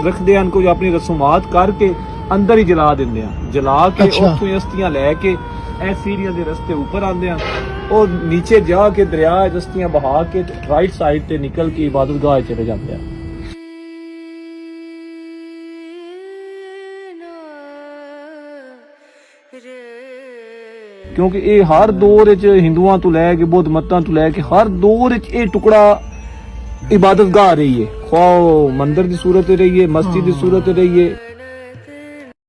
रखते हैं कोई अपनी रसूमात करके अंदर ही जला देंगे, जला के उत्थों अस्थियां लैके सीढ़ियां दे रस्ते ऊपर आंदे हैं और नीचे जाके दरिया अस्थियां बहा के राइट साइड ते निकल के इबादतगाह चले जाते हैं। क्योंकि ये हर दौर हिंदुआं तो लैके बौद्ध मतां तो लैके हर दौर ये टुकड़ा इबादतगाह रही है, खो मंदिर की सूरत रही है, मस्जिद की सूरत रही है।